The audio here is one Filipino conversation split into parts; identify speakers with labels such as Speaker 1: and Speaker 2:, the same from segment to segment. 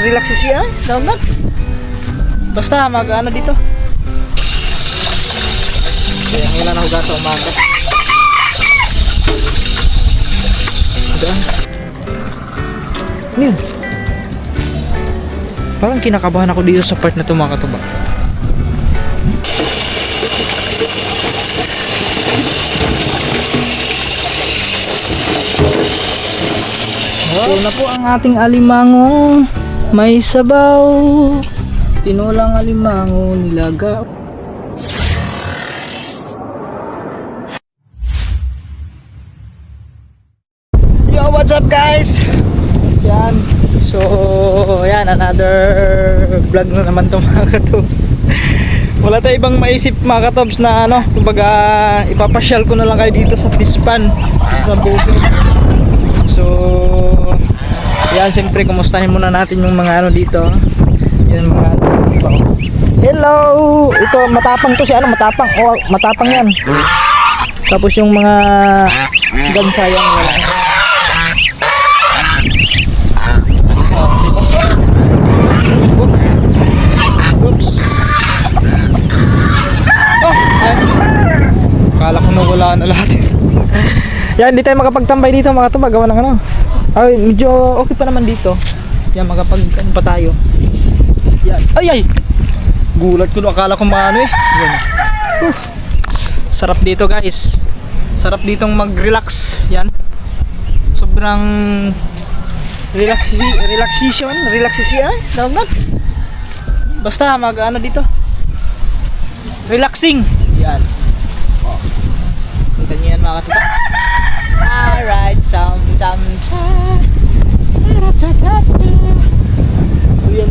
Speaker 1: relaxation, tawag. Basta mag-ano dito. Kaya ngayon lang nahugas sa umaga. Diyan. Ano yun? Parang kinakabahan ako dito sa part na ito mga katuba. Ito na po ang ating alimango. May sabaw. Tinulang alimango nilaga. Yo, what's up guys? Yan. So, yan, another vlog na naman ito mga katobs. Wala tayong ibang maisip mga katobs na ano, kumbaga ipapasyal ko na lang kayo dito sa Pispan sa bukid. So, yan, siyempre kumustahin muna natin yung mga ano dito. Yan mga ano. Hello! Ito, matapang to si ano, matapang. Oh, matapang yan. Tapos yung mga gansa yan, wala. Oops. Oh, ay. Kala ko nawala na lahat. Yan, hindi tayo makapagtambay dito mga tuba, gawa ng ano. Ay, medyo okay pa naman dito. Yan, makapag ano pa tayo. Yan. Ay! Gulat ko, akala ko maano eh. Yan. Sarap dito guys. Sarap ditong mag-relax. Yan. Sobrang relaxation, tawag. Basta mag-ano dito. Relaxing. Yan. Oh. Kita niyo yan mga katuba. Alright,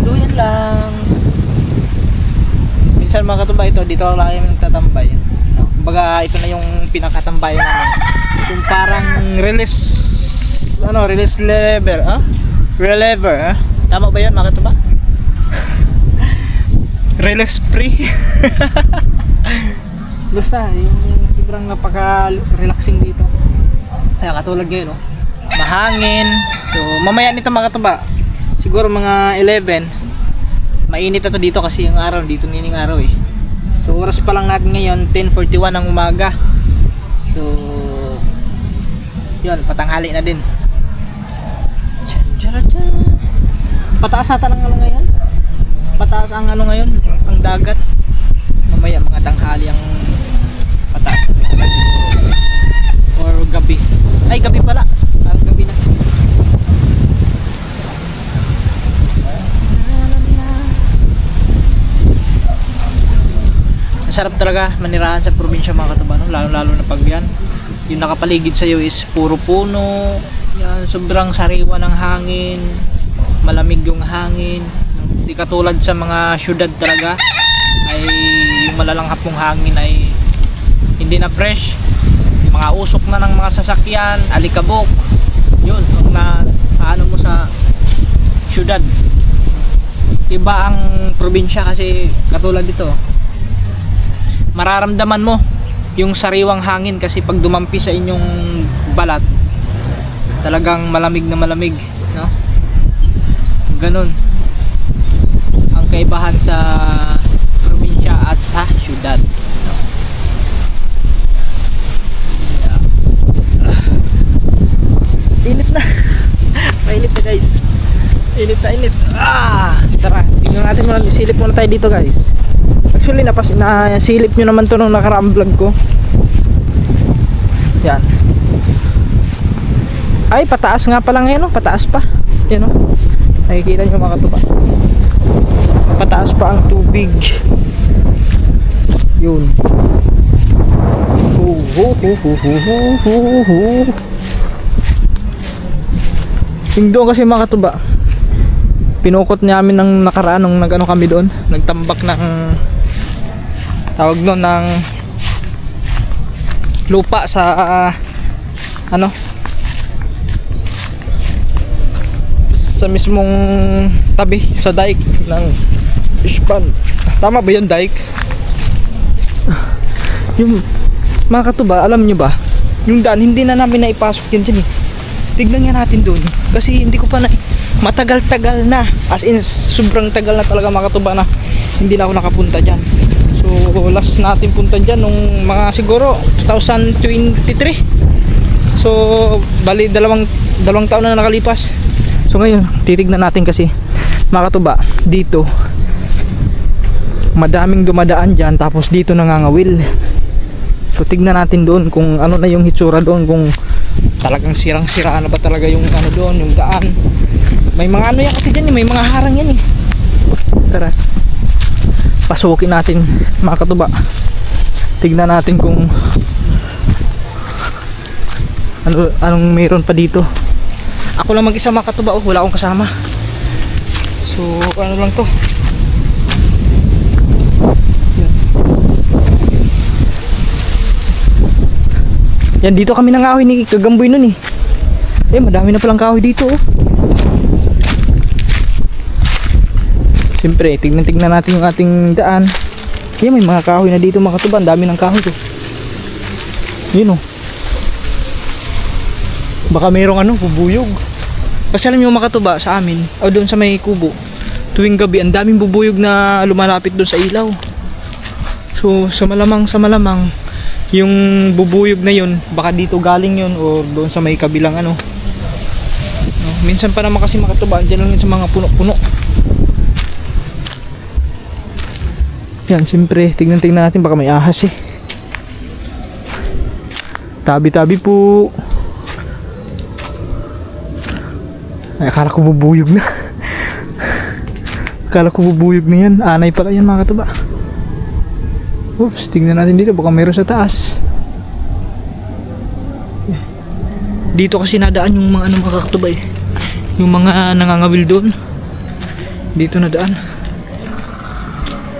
Speaker 1: duyan lang. Minsan mga katuba ito, dito lang kami nagtatambay. Kumbaga ito na yung pinakatambayan namin. Yung parang release lever, Relever, tama ba yun mga katuba? Release free. Basta, yung sobrang napaka-relaxing dito. Kaya katulad ngayon, mahangin. So, mamaya nito mga katuba, siguro mga 11, mainit na to dito kasi yung araw, dito nining araw eh. So, oras pa lang natin ngayon, 10:41 ng umaga. So, yun, patanghali na din. Pataas ata ng ano ngayon? Pataas ang ano ngayon? Ang dagat. Mamaya mga tanghali ang pataas ng dagat siguro. Or gabi. Ay, gabi pala. Parang gabi na. Masarap talaga manirahan sa probinsya mga katuba, no? Lalo na pag yan. Yung nakapaligid sa iyo is puro puno. Yan, sobrang sariwa ng hangin. Malamig yung hangin. Hindi katulad sa mga syudad talaga. Ay yung malalanghap ng hangin ay hindi na fresh. Mga usok na ng mga sasakyan, alikabok. Yun, na ano mo sa syudad. Iba ang probinsya kasi katulad dito. Mararamdaman mo yung sariwang hangin kasi pag dumampi sa inyong balat, talagang malamig na malamig, no? Ganun ang kaibahan sa probinsya at sa syudad. Init na. Mainit na guys. Init na init. Tara, tingnan natin muna, silip muna tayo dito guys. Actually nasilip nyo naman to nung nakaraang vlog ko. Yan. Ay, pataas nga pala ngayon, no? Pataas pa. Yan, no? Nakikita nyo mga katuba. Pataas pa ang tubig. Yun. Yung doon kasi mga katuba, pinukot namin ng nakaraan nung nag-ano kami doon, nagtambak ng tawag doon ng lupa sa ano sa mismong tabi sa dike ng Pispan. Tama ba yun, dike? Yung mga katuba, alam nyo ba, yung daan hindi na namin naipasok yan dyan eh. tignan nga natin doon. Kasi hindi ko pa na, matagal-tagal na, as in sobrang tagal na talaga mga katuba na hindi na ako nakapunta dyan. So last natin punta dyan nung mga siguro 2023. So bali dalawang taon na nakalipas. So ngayon titignan natin kasi mga katuba, dito madaming dumadaan dyan, tapos dito nangangawil. So tignan natin doon kung ano na yung hitsura doon, kung talagang sirang-sira na ba talaga yung ano doon, yung daan. May mga ano yan kasi dyan, may mga harang yan eh. Tara, pasukin natin mga katuba. Tignan natin kung anong meron pa dito. Ako lang mag-isa mga katuba, oh, wala akong kasama. So ano lang to. Yan, dito kami nangahoy ni Kagamboy nun eh. Madami na palang kahoy dito oh. Siyempre, tignan natin yung ating daan. Yan, may mga kahoy na dito mga katuba. Ang dami ng kahoy to. Yun oh. Baka mayroong bubuyog. Kasi alam nyo mga katuba, sa amin, o doon sa may kubo, tuwing gabi, ang daming bubuyog na lumalapit doon sa ilaw. So, sa malamang, yung bubuyog na yun, baka dito galing yun o doon sa may kabilang no? Minsan pa naman kasi makatuba, dyan lang yun sa mga puno-puno. Yan, siyempre, tignan natin, baka may ahas eh. Tabi-tabi po. Ay, akala ko bubuyog na. Akala ko bubuyog na yan. Anay pala yan mga katuba. Oops, tingnan natin dito, baka mayroon sa taas. Dito kasi nadaan yung mga mga katuba eh. Yung mga nangangawil doon. Dito nadaan.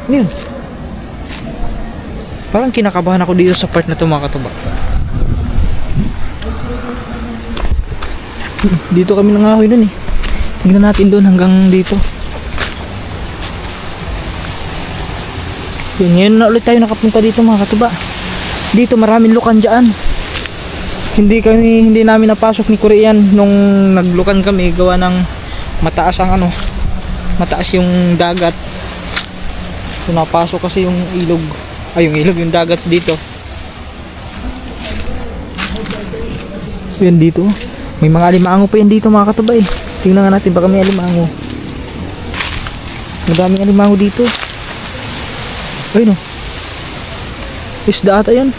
Speaker 1: Ano yun? Parang kinakabahan ako dito sa part na ito mga katuba. Dito kami nangahoy doon eh. Tingnan natin doon hanggang dito. Yan, ngayon na ulit tayo nakapunta dito mga katuba. Dito maraming lukan dyan. Hindi namin napasok ni Korean nung naglukan kami, gawa ng mataas ang mataas yung dagat. So napasok kasi yung ilog, yung dagat dito. So yan dito, may mga alimango pa yan dito mga katuba eh. Tingnan nga natin baka may alimango. Madaming alimango dito. Ayun o, isda ata yan.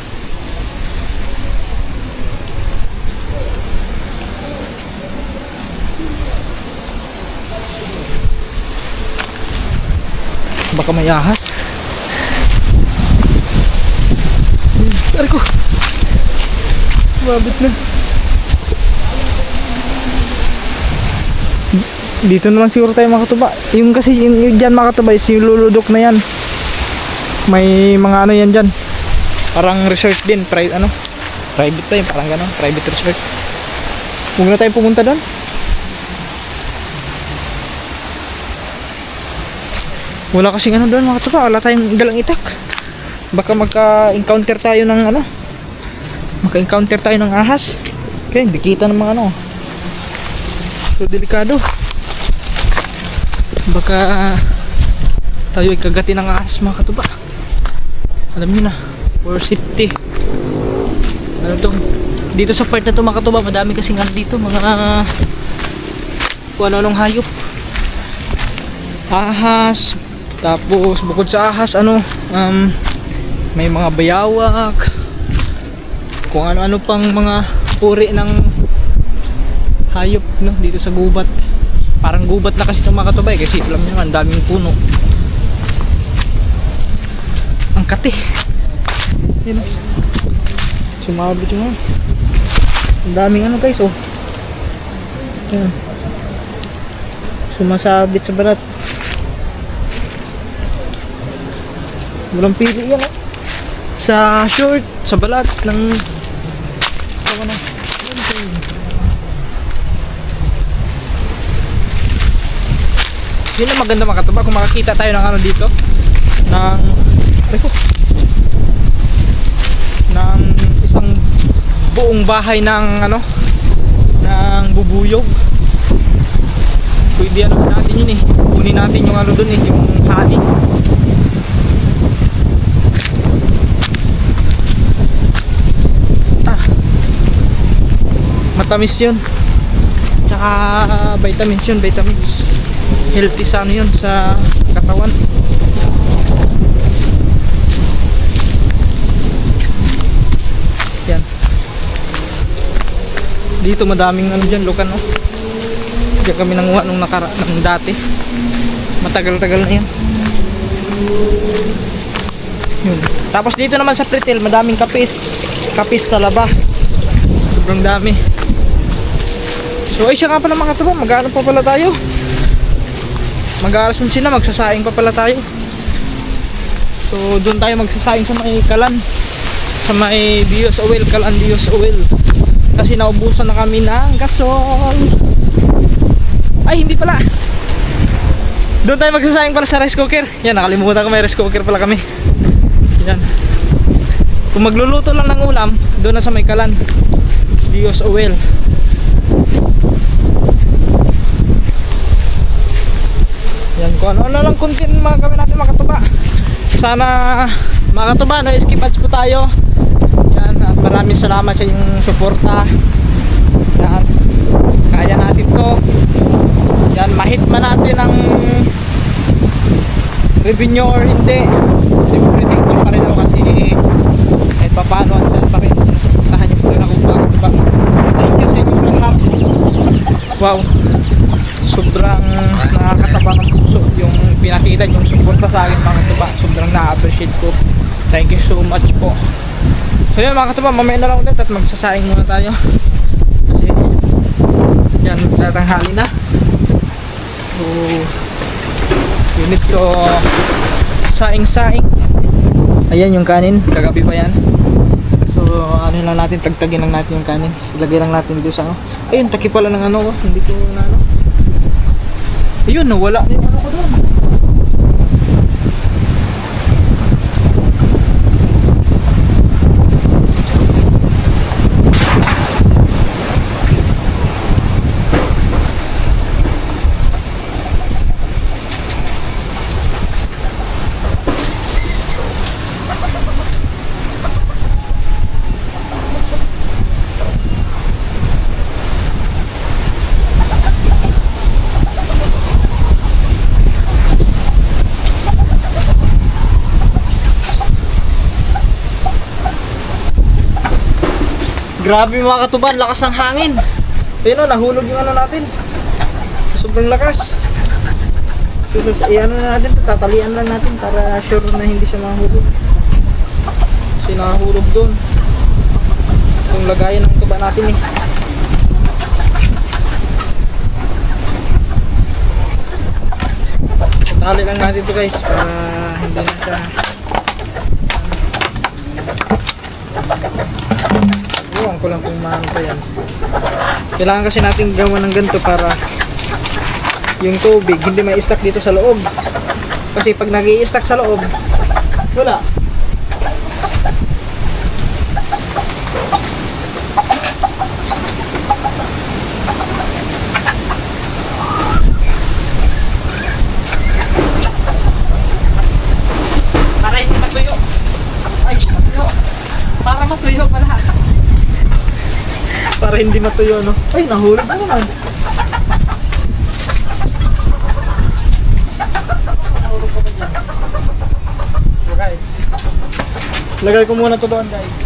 Speaker 1: Baka may ahas. Aray ko, mabit na. Dito na lang siguro tayo mga katuba. Yung kasi yung dyan mga katuba is yung luludok na yan. May mga yan dyan, parang resort din, private tayo, parang gano'n, private resort. Huwag na tayo pumunta doon. Wala kasing doon mga katuba, wala tayong dalang itak. Baka maka-encounter tayo ng ahas. Okay, hindi kita ng mga so delikado. Baka tayo ay kagati ng ahas mga katuba. Alam nyo na, for safety. Dito sa part na to mga katuba, madami kasing dito mga kung anong hayop. Ahas, tapos bukod sa ahas may mga bayawak, kung ano-ano pang mga uri ng hayop dito sa gubat. Parang gubat na kasi itong mga katuba kasi alam nyo nga, ang daming puno. Ang kati. Yan. Sumabit yung ang daming guys oh. Yan. Sumasabit sa balat. Walang pili yan oh. Sa short, sa balat ng yun ang maganda mga katuba, kung makakita tayo ng dito ng isang buong bahay ng ng bubuyog. Pwede ano natin yun eh. Kunin natin yung ano dun eh, yung honey. Matamis yun. Tsaka vitamins yun, vitamins. Healthy sa ano yun, sa katawan. Yan. Dito madaming ano dyan, lukan no. Diyan kami nanguha nung nung dati. Matagal-tagal na yan. Yun. Tapos dito naman sa Pretil, madaming kapis. Kapis talaba. Sobrang dami. So ay siya nga pala mga katuba, mag-ano pa pala tayo. Mag-aalas 11 na, magsasaing pa pala tayo. So doon tayo magsasaing sa may Kalan. Sa may Dios Oil, Kalan Dios Oil. Kasi naubusan na kami ng gasol. Ay hindi pala. Doon tayo magsasaing pala sa rice cooker. Yan, nakalimutan ko may rice cooker pala kami. Yan. Kung magluluto lang ng ulam, doon na sa may Kalan Dios Oil. Yan, kung ano lang content mga gawin natin mga katuba. Sana mga katuba, no, skip ads po tayo. Yan, at maraming salamat sa inyong suporta. Yan, kaya natin to. Yan, mahit man natin ang revenue or hindi. Siyempre thankful pa rin ako kasi kahit pa paano andyan pa rin sinusuportahan yung mga katuba. Thank you sa inyong lahat. Wow, sobrang nakakatabang ang puso yung pinakita yung suporta sa akin mga katuba. Sobrang na-appreciate ko. Thank you so much po. So yun mga katuba, mamaya na lang ulit at magsasaing muna tayo. Kasi yan, tatanghali na. So you need to saing-saing. Ayan yung kanin, kagabi pa yan. So ano lang natin, tagtagin lang natin yung kanin. Ilagay lang natin dito sa ano. Ayun, taki pala ng ano ko, hindi ko na ano. Ayun, nawala yung ano ko doon. Grabe mga katuban, lakas ng hangin. Ayun o, nahulog yung ano natin. Sobrang lakas. So, ano na natin to, tatalian lang natin para sure na hindi siya mahulog. Kasi nakahulog doon. Itong lagayan ng tuba natin eh. Tali lang natin to guys para hindi na siya iwan ko lang kung maano pa yan. Kailangan kasi natin gawa ng ganito para yung tubig hindi ma-stack dito sa loob. Kasi pag nag-i-stack sa loob, wala. Para hindi matuyo. Ay, matuyo. Para matuyo pala. Para hindi matuyo, no? Ay, nahulog na naman. Nahulog pa ba dyan? So guys, lagay ko muna ito doon guys.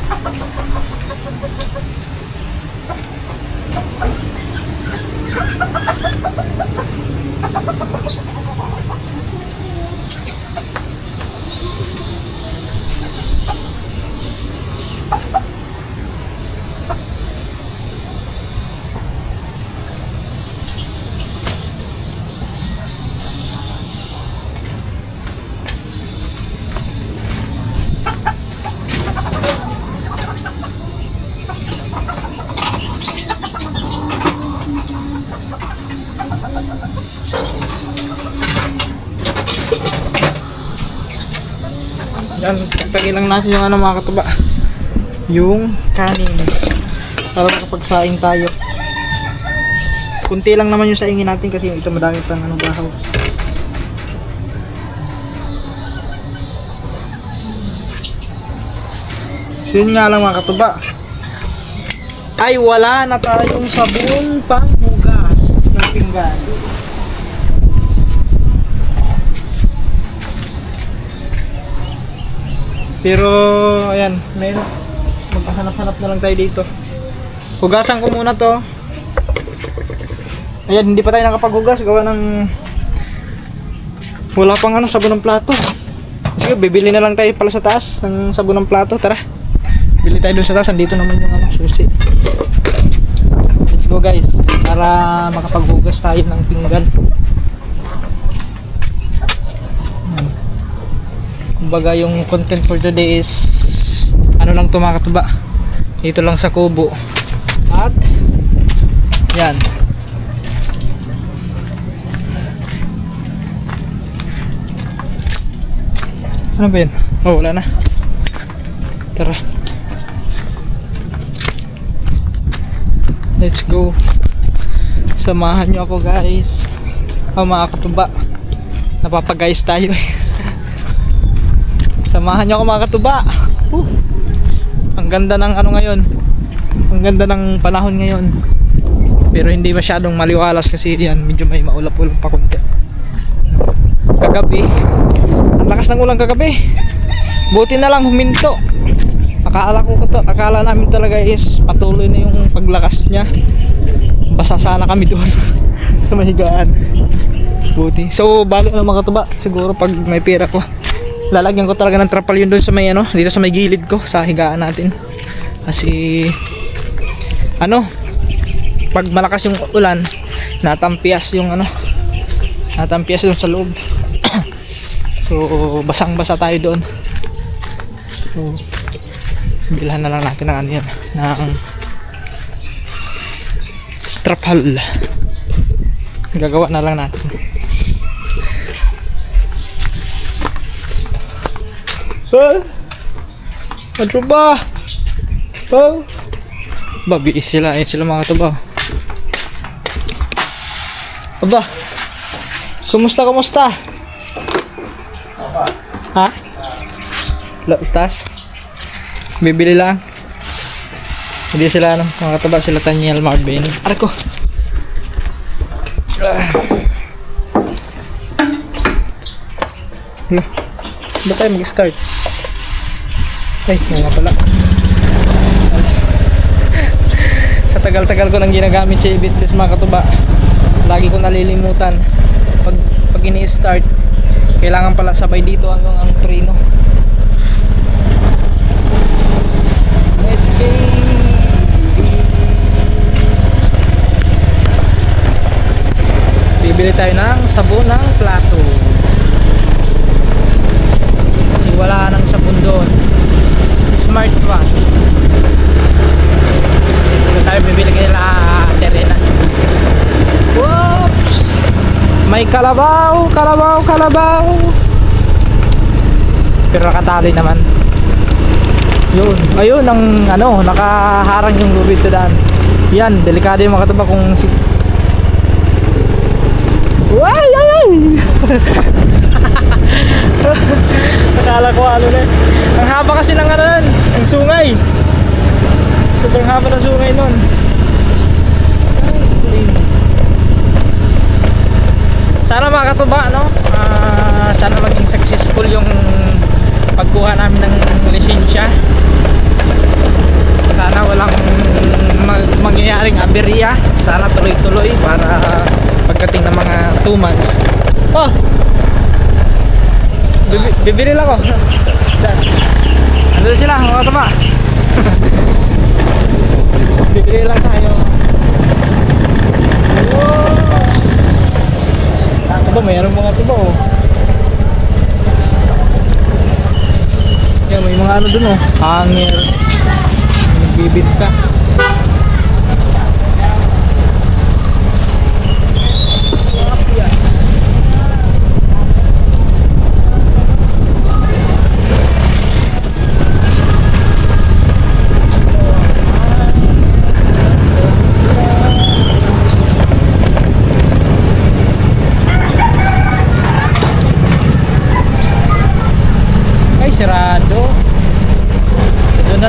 Speaker 1: Yan, tagtagin lang natin yung ano mga katuba, yung kanin para makapagsaing tayo. Kunti lang naman yung saingin natin kasi ito madami pang ano bahaw. So yun nga lang mga katuba. Ay wala na tayong sabon pang hugas ng pinggan. Pero ayan, maghanap-hanap na lang tayo dito. Hugasan ko muna to. Ayan, hindi pa tayo nakapaghugas gawa ng wala pang ano, sabon ng plato. Sige, bibili na lang tayo pala sa taas ng sabon ng plato. Tara. Bili tayo doon sa taas, andito naman yung ano, susi. Let's go guys, para makapaghugas tayo ng pinggan. Ayan. Kumbaga yung content for today is ano lang to mga katuba. Dito lang sa kubo. At yan. Ano ba yun? Oh, wala na. Tara. Let's go. Samahan nyo ako guys. Mga katuba. Napapag-guys tayo eh. Samahan nyo ako mga katuba. Ang ganda ng ano ngayon. Ang ganda ng panahon ngayon. Pero hindi masyadong maliwalas kasi yan. Medyo may maulap-ulap pa konti. Kagabi. Ang lakas ng ulan kagabi. Buti na lang huminto. Akala namin talaga is patuloy na yung paglakas niya. Basa sana kami doon sa mahigaan. Buti. So balo na mga katuba. Siguro pag may pera ko, lalagyan ko talaga ng trapal yun doon sa may ano, dito sa may gilid ko sa higaan natin. Kasi ano, pag malakas yung ulan, natampias yung ano, natampias doon sa loob. So basang-basa tayo doon. So bilhan na lang natin ng ano yan, ng trapal. Gagawa na lang natin. Ano ba? Babiis sila. Ayan sila mga katuba. Aba, kumusta? Ha? Istas? Bibili lang. Hindi sila ano, mga katuba, sila Tanyel, Marvin. Aray ko. Hala, ba tayo mag-start? Ay, nga pala. Sa tagal-tagal ko nang ginagamit si Bitless mga katuba, lagi ko nalilimutan pag ini-start. Kailangan pala sabay dito hanggang ang preno. Let's bibili tayo ng sabon ng plato. Kasi wala nang sabon doon. Smart wash. Ito tayo bibili nila Terena. Whoops! May kalabaw. Pero nakatali naman. Yun. Ayun ang ano, nakaharang yung lubid sa daan. Yan, delikado yung mga katuba kung si... Ay! Nakala ko ano na. Ang haba kasi ng ano nun, ang sungay. Sobrang haba ng sungay nun. Sana mga katuba, no? Sana maging successful yung pagkuha namin ng lisensya. Sana walang mangyayaring aberya. Sana tuloy-tuloy para pagdating ng mga 2 months. Oh! Bibili lang ako. Ano sila mga katuba? Bibili lang tayo. Ano ba? Mayroon mga katuba oh. Yan, may mga ano dun oh. Hanger. Nagbibinta.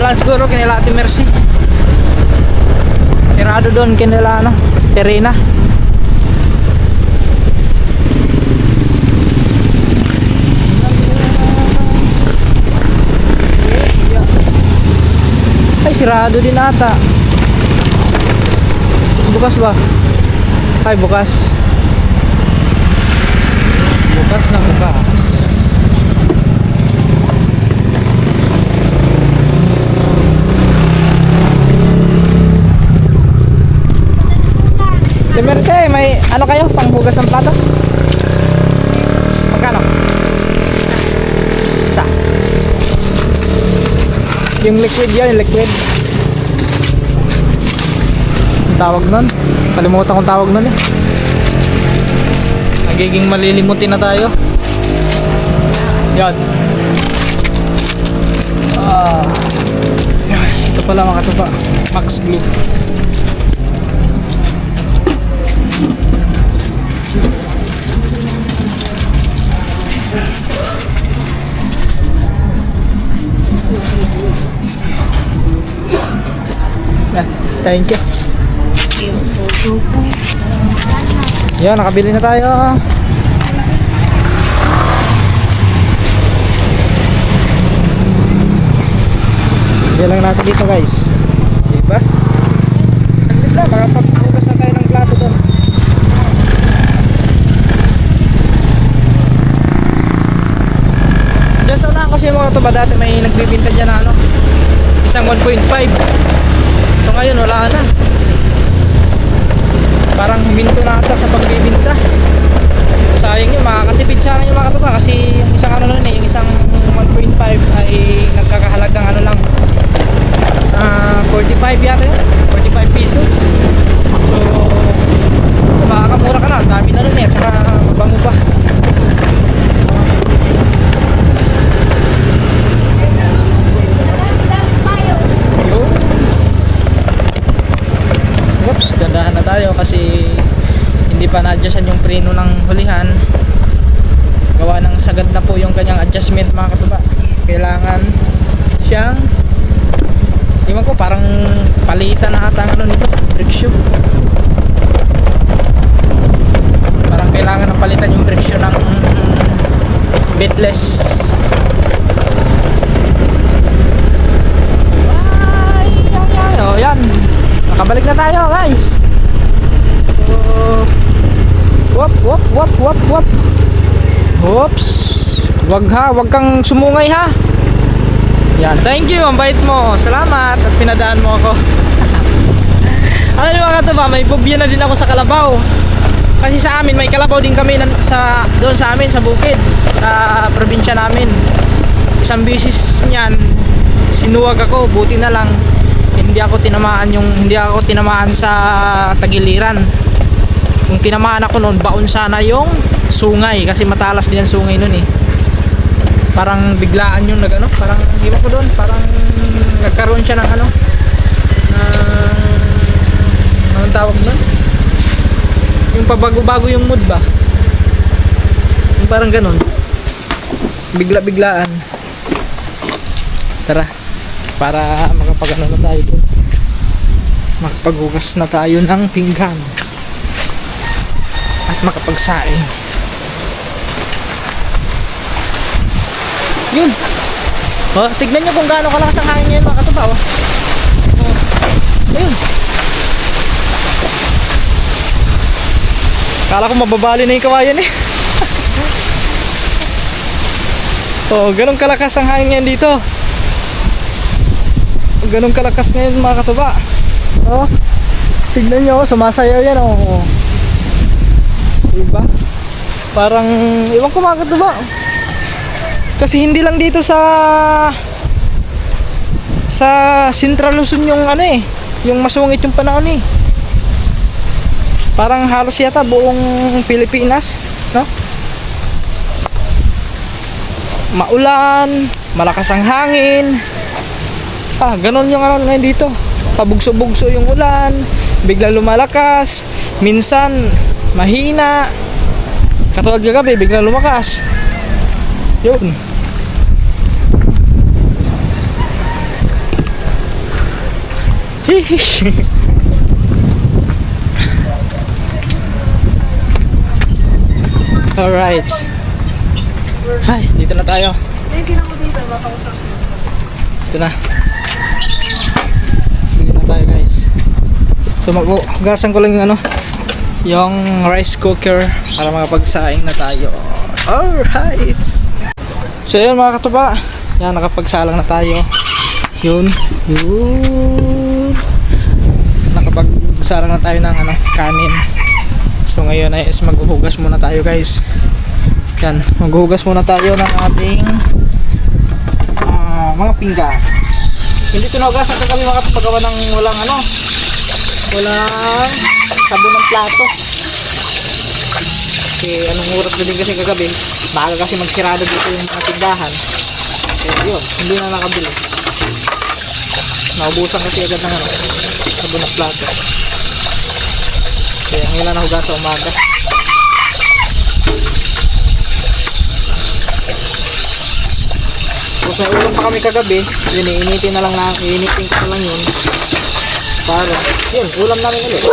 Speaker 1: lang siguro kinila Ate Mercy. Sirado doon kinila ano, Terena. Ay, sirado din ata. Bukas ba? Ay, bukas. Bukas na bukas. Si Merce, may ano kayo? Panghugas ng plato? Magkano? Isa. Yung liquid yan, yung liquid. Ang tawag nun? Kalimutan kong tawag nun eh. Nagiging malilimutin na tayo. Yan. Ito pala mga katuba, Max Glue. Thank you. Yan, nakabili na tayo. Yan lang natin dito guys. Diba? Saglit lang, makapagbukas na tayo ng plato doon. Diyan sa unahan kasi mga tuba dati may nagbibinta dyan na ano, isang 1.5. So ngayon wala na. Parang huminto na ata sa pagbibinta. Sayang yun, makakatipid sana yung mga katuba kasi yung isang ano nun eh, yung isang 1.5 ay nagkakahalagang ano lang 45 yata yun, 45 pesos. So makakamura ka na, dami na nun eh, at saka mabango pa. Oops, dandahan na tayo kasi hindi pa na-adjustan yung preno ng hulihan. Gawa ng sagad na po yung kanyang adjustment mga katuba. Kailangan siyang, iwan ko, parang palitan na ata ang ano nito, brake shoe. Parang kailangan ng palitan yung brake shoe ng beadless. Oh, yan. Nakabalik na tayo guys. So, wop. Oops. Wag kang sumungay ha. Yan, thank you, ang bait mo. Salamat at pinadaan mo ako. Alam niyo mga katuba, may phobia na din ako sa kalabaw. Kasi sa amin may kalabaw din kami doon sa amin sa bukid, sa probinsya namin. Isang bisis niyan sinuwag ako, buti na lang hindi ako tinamaan sa tagiliran. Kung tinamaan ako noon, baon sana yung sungay kasi matalas din ang sungay noon eh. Parang biglaan yung nagano, parang iba ko doon, parang nagkaroon siya ng ano, anong tawag nun? Yung pabago-bago yung mood ba? Yung parang ganon. Bigla-biglaan. Tara, para makapagano na tayo doon. Makapaghugas na tayo ng pinggan. At makapagsaing. Yun. Oh, tignan nyo kung gaano kalakas ang hangin ngayon mga katuba. Oh. Ayun. Kala ko mababali na yung kawayan eh. Oh, ganun kalakas ang hangin ngayon dito. Ganun kalakas ngayon mga katuba. Oh, tignan nyo, sumasayaw yan. Oh. Diba? Parang, iwan ko mga katuba. Kasi hindi lang dito sa Central Luzon yung ano eh, yung masungit yung panahon eh. Parang halos yata buong Pilipinas, no? Maulan, malakas ang hangin. Ganon yung ano ngayon dito. Pabugso-bugso yung ulan, bigla lumalakas, minsan mahina. Katulad kagabi, bigla lumakas. Yun. Alright. Hi, dito na tayo. Dito na. Dito na tayo guys. So maghugasan ko lang yung ano, yung rice cooker para makapagsaing na tayo. Alright. So yun mga katuba. Yan, nakapagsalang na tayo. Yun. Nakapagsalang na tayo ng ano, kanin. So ngayon ay is maghuhugas muna tayo guys. Yan, maghuhugas muna tayo ng ating mga pinggan. Hindi tinugasan kami mga kapagawa ng walang ano, walang sabon ng plato. Kasi anong oras na din kasi kagabi, maaga kasi magsirado dito yung mga tindahan. Kaya yun, hindi na nakabili. Naubusan kasi agad ng ano, sabon ng plato. Kaya ngayon na nahugas sa umaga. Tapos may ulam pa kami kagabi, yun iinitin na lang iinitin ko na lang yun. Para, yun, ulam namin ulit.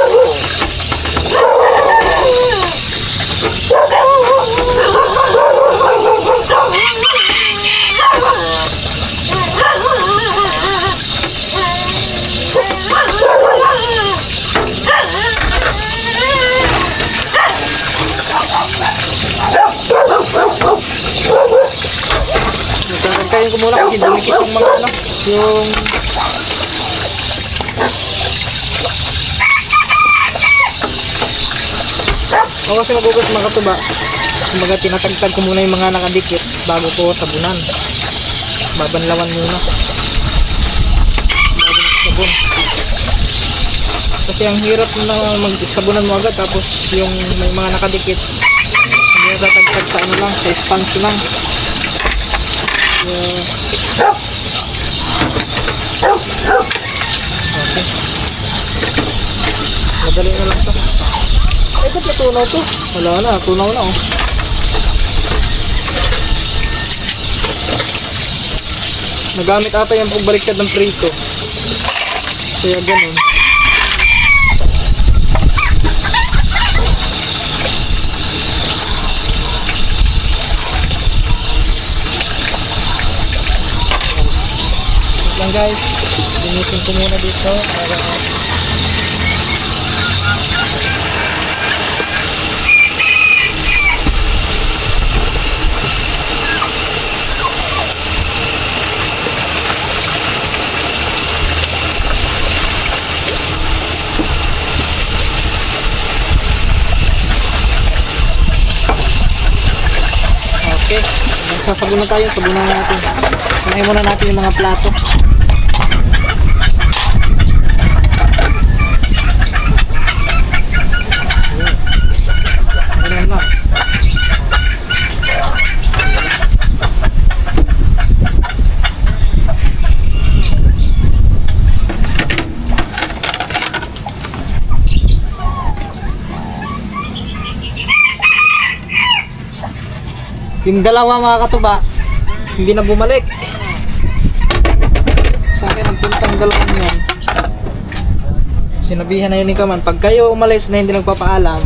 Speaker 1: Nagkakain ko muna kasi dumikit yung mga ano, yung o kasi magugas mga katuba. Kumbaga tinatagtag ko muna yung mga nakadikit bago ko sabunan. Babanlawan muna bago magsabon. Kasi ang hirap na magsabunan mo agad tapos yung may mga nakadikit hindi natatagtag sa ano lang, sa sponge lang. Okay. Madali na lang to. Ay, ba't natunaw to? Wala na, tunaw na oh. Nagamit ata yung pagbaliktad ng prito. Kaya ganun. Lang guys, linisin ko muna dito para okay, magsasabunan tayo, sabunan natin. Kunahin muna natin yung mga plato. Yung dalawa mga katuba, hindi na bumalik. Sa akin ang puntang dalawang yun. Sinabihan na yun ni Kaman, pag kayo umalis na hindi nagpapaalam,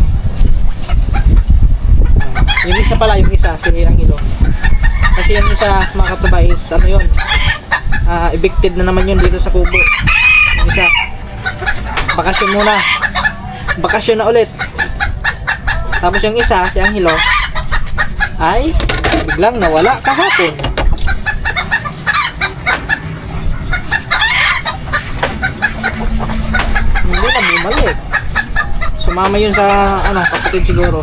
Speaker 1: yung isa pala, yung isa, si Angelo. Kasi yung isa mga katuba is, ano yun, evicted na naman yun dito sa kubo. Yung isa, bakasyon muna. Bakasyon na ulit. Tapos yung isa, si Angelo, ay biglang nawala kahapon. Hindi na bumalik. Sumama yun sa ano, kapatid siguro.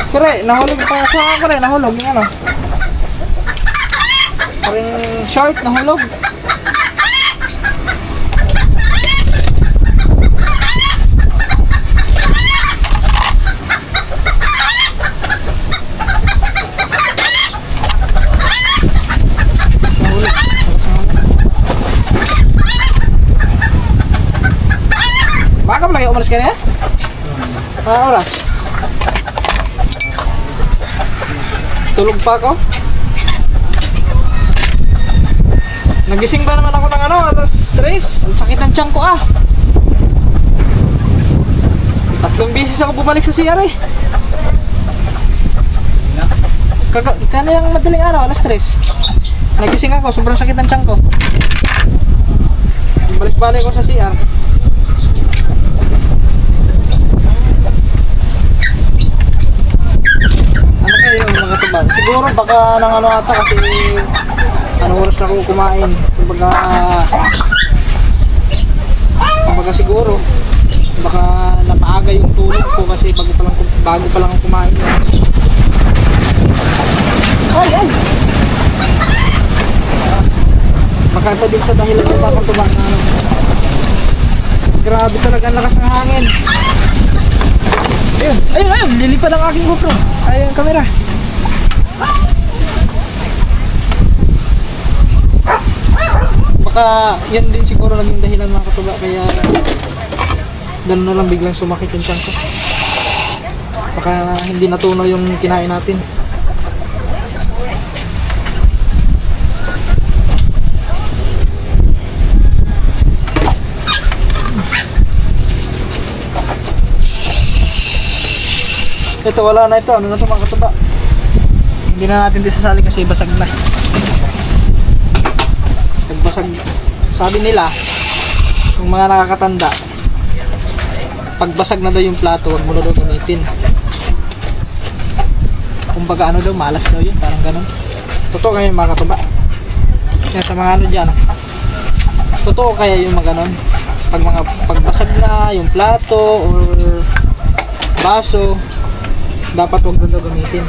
Speaker 1: Kare, nahulog pa ako kare, nahulog yung ano. Parang short, nahulog. malas ka na? Oras? Tulog pa ako? Nagising ba naman ako ng ano, alas 3? Ang sakit ng tiyan ko ah. 3 beses ako bumalik sa CR eh. Kanayang madaling araw, alas 3. Nagising ako, sobrang sakit ng tiyan ko. Balik-balik ko sa CR. Ano kayo mga tubag? Siguro baka nang ano ata kasi ano oras na ako kumain. Kumbaga siguro baka napaaga yung tulog ko kasi bago pa lang kumain. Ay! Baka isa din sa dahilan yung mga tubag na ano. Grabe talaga ang lakas ng hangin. Ayun, lilipad ang aking GoPro. Ayun ang camera. Baka yan din siguro naging dahilan mga katuba kaya gano'n na lang biglang sumakit yung tiyan ko. Baka hindi natunaw yung kinain natin. Ito wala na ito, ano na ito mga katuba. Hindi na natin disasali kasi basag na. Nagbasag, sabi nila yung mga nakakatanda, pagbasag na daw yung plato, huwag mo na daw gamitin. Kumbaga ano daw, malas daw yun, parang ganun. Totoo kaya yung mga katuba? Yan sa mga ano dyan, totoo kaya yung mga ganun? Pagbasag na yung plato or baso, dapat huwag na daw gamitin.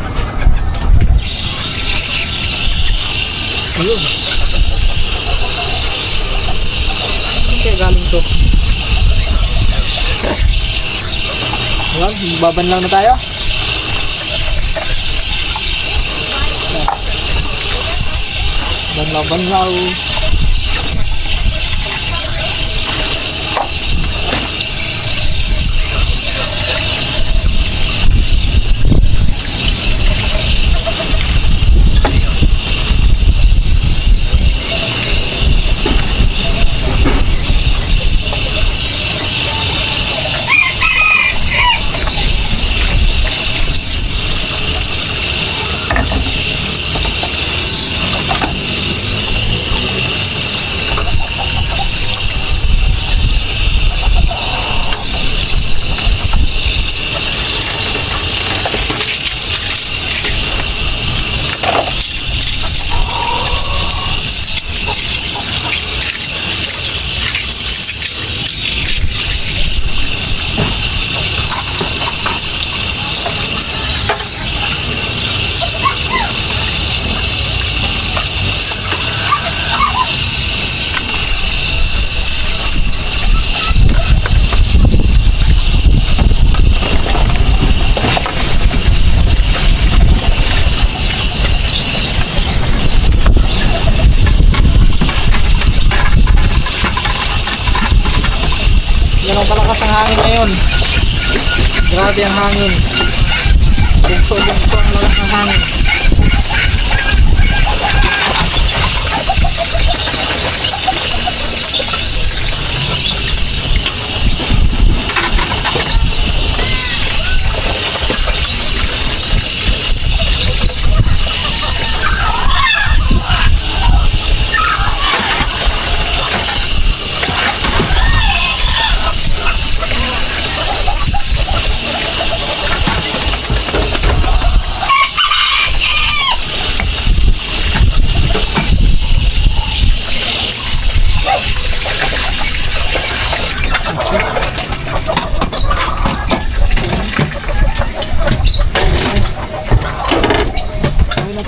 Speaker 1: Ayun. Kaya galing to. Ayan, babanlaw na tayo. Banlaw. Ganun kalakas ang hangin ngayon. Grabe ang hangin. Bugso ang lakas ng hangin.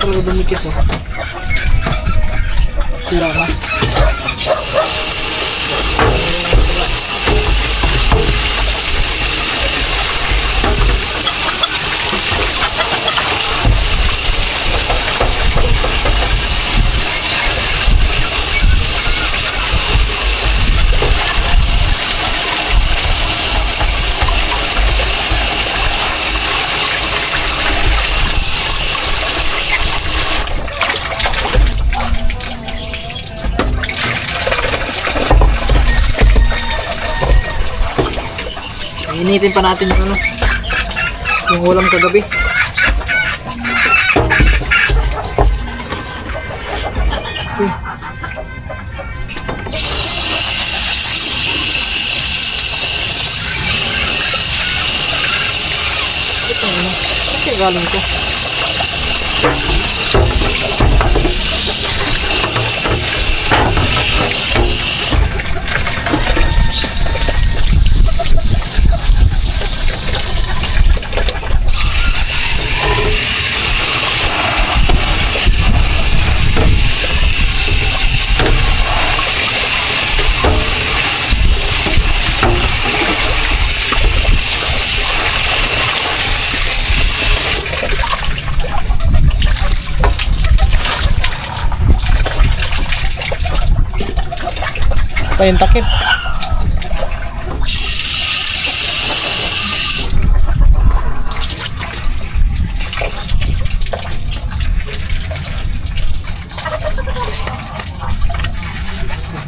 Speaker 1: Talaga dumikit mo. Sira na. Initin pa natin yung ano, yung ulam kagabi. Okay. Ito ano, okay, galing ko. Pa yung takip.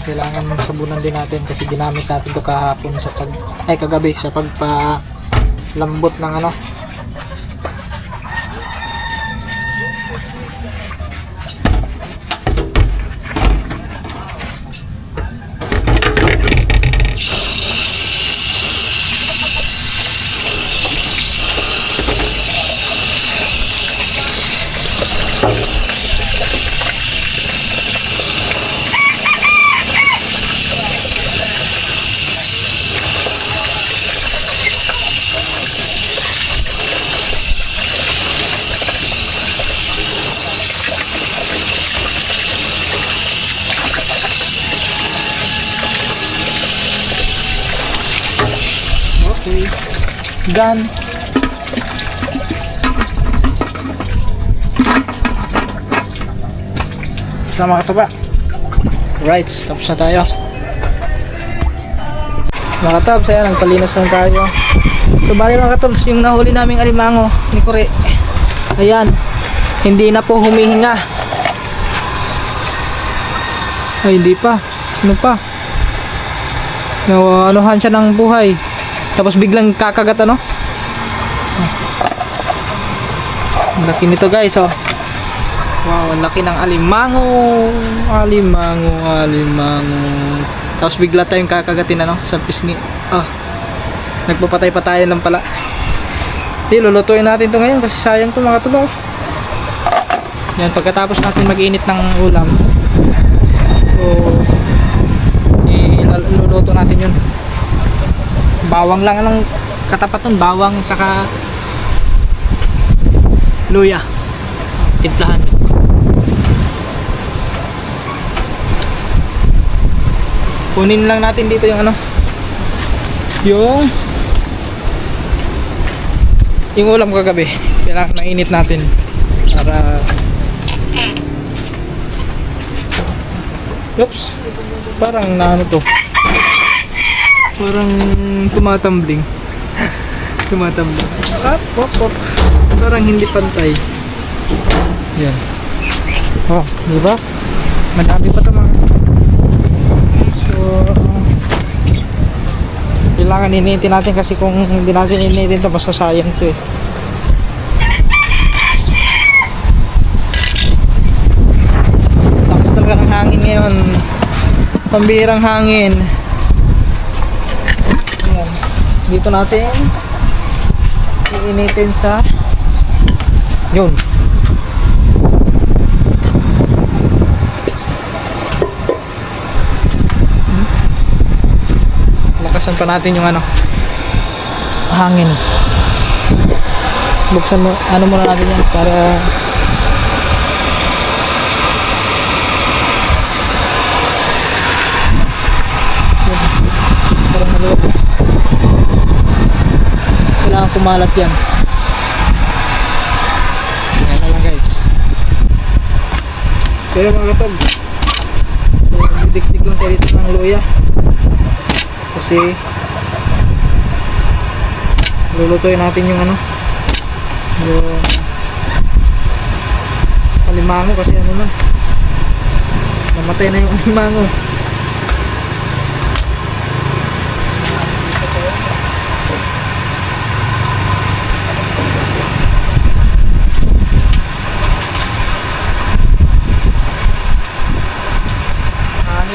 Speaker 1: Kailangan sabunan din natin kasi ginamit natin ito kahapon sa kagabi sa pagpalambot ng ano. Okay, done. Basta mga kataba. Right, tapos na tayo. Mga katabs, ayan, nagpalinas lang tayo. So bali mga katabs, yung nahuli naming alimango ni Kore, ayan, hindi na po humihinga. Ay, hindi pa. Ano pa? Anuhan siya ng buhay. Tapos biglang kakagat ano? Ang laki nito guys, oh. Wow, ang laki ng alimango. Alimango. Tapos bigla tayong kakagatin ano, sa pisngi. Nagpapatay-patayan lang pala. Di, lulutuin natin to ngayon kasi sayang to mga tubaw. Yan, pagkatapos natin mag-init ng ulam. So, luluto natin yun. Bawang lang ang katapat nun, bawang saka luya. Timplahan. Kunin lang natin dito yung ano, yung ulam kagabi. Kailangan mainit natin para oops, parang na ano to, parang tumatambling. Up. Parang hindi pantay. Yan. Oh, di ba? Madami pa 'to mga. So, kailangan initin natin kasi kung hindi natin initin 'to, masasayang 'to eh. Lakas talaga ng hangin ngayon. Pambihirang hangin. Ayan. Dito natin iinitin sa yun. Lakasan pa natin yung ano, hangin. Buksan mo, ano muna natin yan para maluwag. Kailangan kumalat yan. Ayan na lang guys. So yun mga katog, so didikdik lang tayo dito ng luya kasi lulutuin natin yung ano, yung alimango kasi ano na, namatay na yung alimango.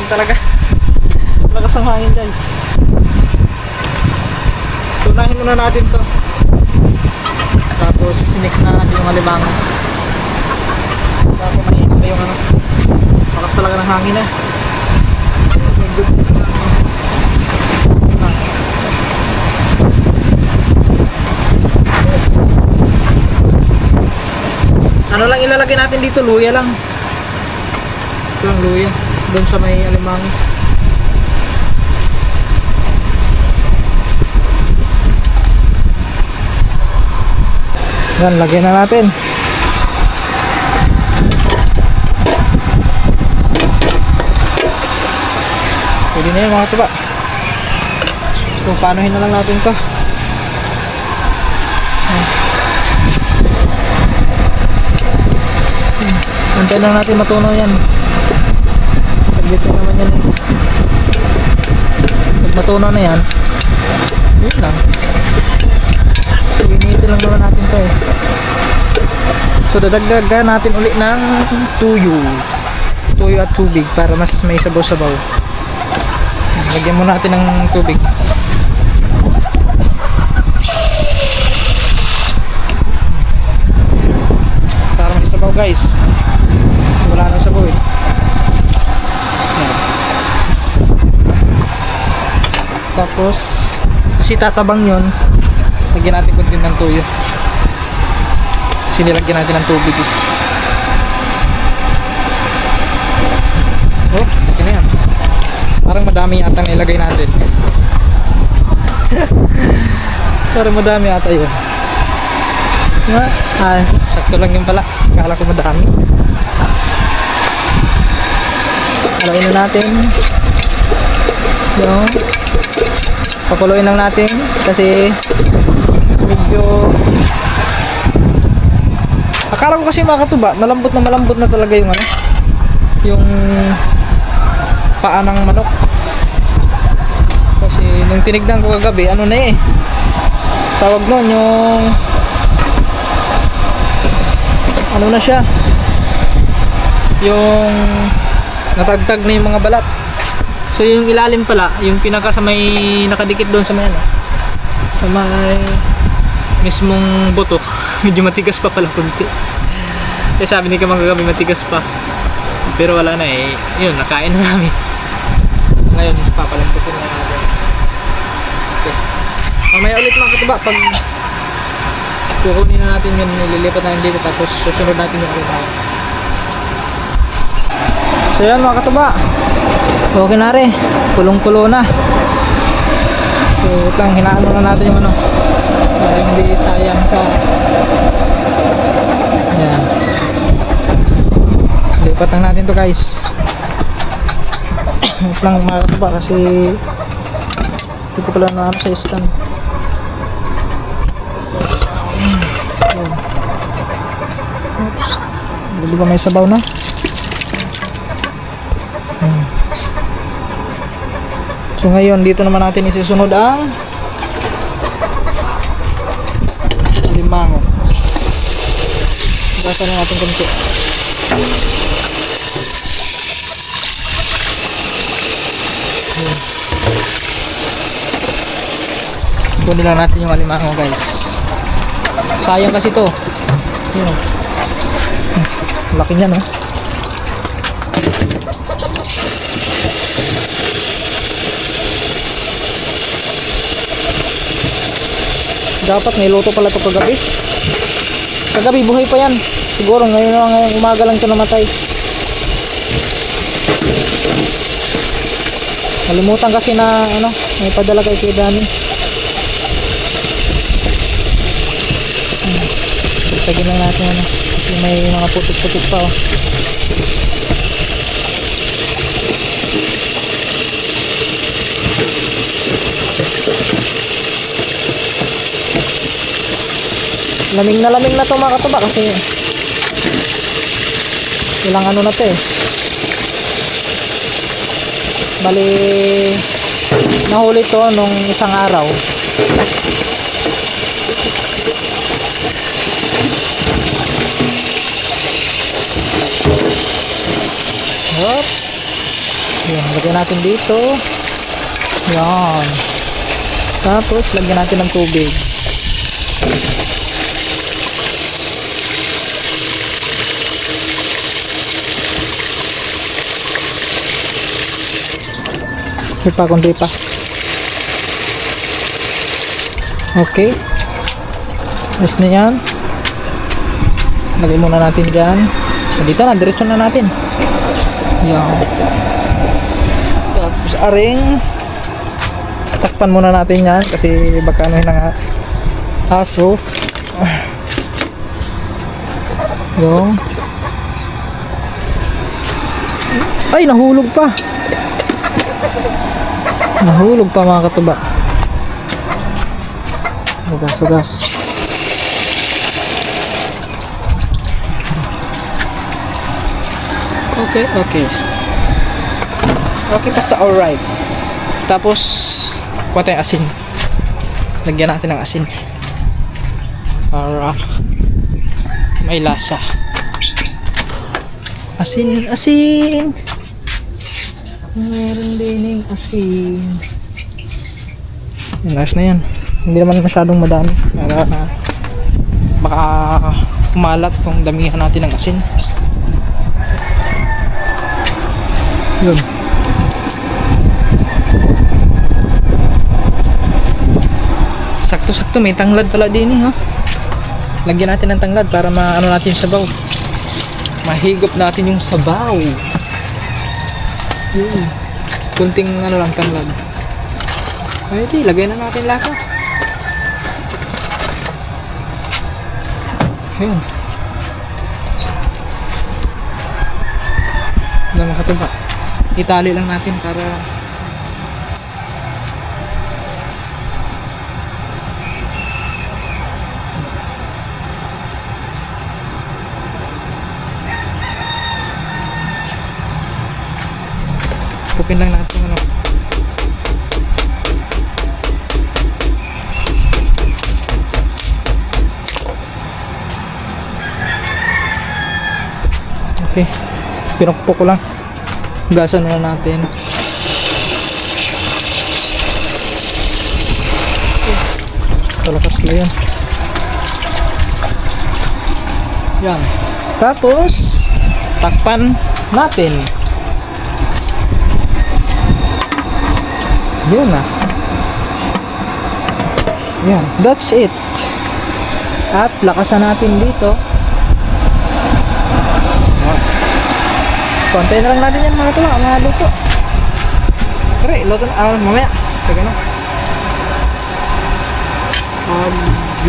Speaker 1: talaga. Lakas ng hangin guys. Tunahin muna natin to. Tapos mix na natin yung alimango. Tapos mainit pa yung ano. Lakas talaga ng hangin eh. Ano lang ilalagay natin dito? Luya lang. Ito lang luya. Doon sa may alimango. Yan, lagyan na natin. Pwede na yun mga katuba. So, paanohin na lang natin to. Hintayin lang natin matunaw yan. Pagbitin naman yan eh. Pag matunaw na yan, yun lang. So, initin lang naman natin to eh. So, dadagdagan natin ulit ng tuyo. Tuyo at tubig para mas may sabaw-sabaw. Lagyan mo natin ng tubig. Para may sabaw guys. Wala nang sabaw eh. Ayan. Tapos kasi tatabang yun, lagyan natin kunti ng tuyo. Kasi nilagyan natin ng tubig eh. Oh, okay na yan. Parang madami yata nilagay natin. Parang madami yata yun. Sakto lang yun pala. Akala ko madami. Haluin na natin. Yung pakuluin lang natin kasi medyo akala ko kasi mga katuba malambot na talaga yung ano, yung paa ng manok. Kasi nung tinignan ko kagabi, ano na eh, tawag nun yung ano na siya, yung natagtag na yung mga balat. So yung ilalim pala, yung pinaka sa may nakadikit doon sa may ano, sa may mismong buto, medyo matigas pa pala kunti. Eh sabi ni Kamang kagabi matigas pa, pero wala na eh, yun nakain na namin. Ngayon papalamputin na natin. Okay, mamaya ulit mga katuba pag kukunin na natin yun, nililipat natin dito tapos susunod natin yung ulit. So yan mga katuba, okay na rin, kulong-kulo na. So lang, hinaano na natin yung ano para hindi sayang sa yan. Lipat lang natin to guys. Wait lang mga katuba kasi hindi ko pala na sa stand. Oops, hindi ba may sabaw na? So ngayon dito naman natin isusunod ang alimango. Gasa na natin konti. Kunin lang natin yung alimango guys. Sayang kasi to. Yun. Laki niya no. Dapat may luto pala to kagabi. Kagabi buhay pa yan. Siguro ngayong umaga lang ito namatay. Nalimutan kasi na ano, may padala kay Kuya Dani. Tagin lang natin ano, kasi may mga putik-putik pa oh. Lamig na to mga katuba kasi ilang ano na to eh. Bali nahuli to nung isang araw. Hop. Yan, lagyan natin dito. Yan. Tapos, lagyan natin ng tubig. Kundi pa. Okay. Ayos na yan. Lagay muna natin dyan. So, dito na, diretso na natin. Yan. Tapos, aring takpan muna natin yan kasi baka ano ng aso. Yung. Ay, nahulog pa. Nahulog pa mga katuba. Ugas. Okay. Okay pa sa alrights. Tapos, kuha tayong asin. Lagyan natin ng asin. Para may lasa. Asin. Meron din yung asin. Yung last na yan. Hindi naman masyadong madami. Para baka kumalat kung damihan natin ng asin. Yun. Sakto-sakto may tanglad pala din ha. Lagyan natin ng tanglad para maano natin yung sabaw. Mahigop natin yung sabaw. Kunting ano lang tanglad. Pwede, lagay na natin laka. Ayun. Wala makatuba. Itali lang natin para pukin lang natin ano. Okay, pinukpok ko lang. Gasan na natin. Talakas ko yan. Yan. Tapos takpan natin. Yun na. Yan, that's it. At lakasan natin dito. Konti na lang natin yan mga tula, mga luto. Kare, luto na, mamaya. Teka na.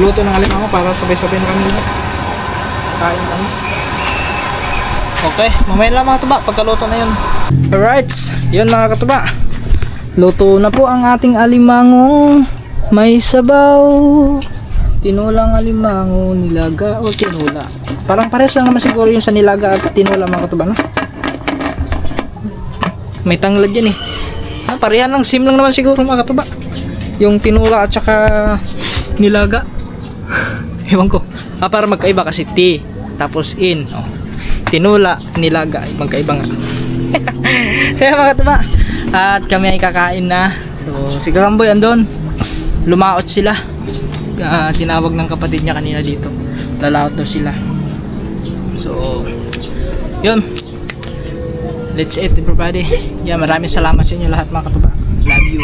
Speaker 1: Luto ng alimango para sabay-sabay na kami dito. Kain kami. Okay, mamaya lang mga tuba, pagkaluto na yun. Alright, yun mga katuba. Luto na po ang ating alimangong may sabaw. Tinulang alimango, nilaga o tinula. Parang pares lang naman siguro yung sa nilaga at tinula mga katuba, no? May tanglad yan eh. Parehan lang, same lang naman siguro mga katuba. Yung tinula at saka nilaga. Ewan ko. Para magkaiba kasi T tapos in. Oh. Tinula, nilaga, magkaiba nga. Saya mga katuba. At kami ay kakain na. So si Kakamboy andun. Lumaot sila. Tinawag ng kapatid niya kanina dito. Lalaot daw sila. So yun. Let's eat everybody. Yeah, maraming salamat sa inyo lahat mga katuba. Love you.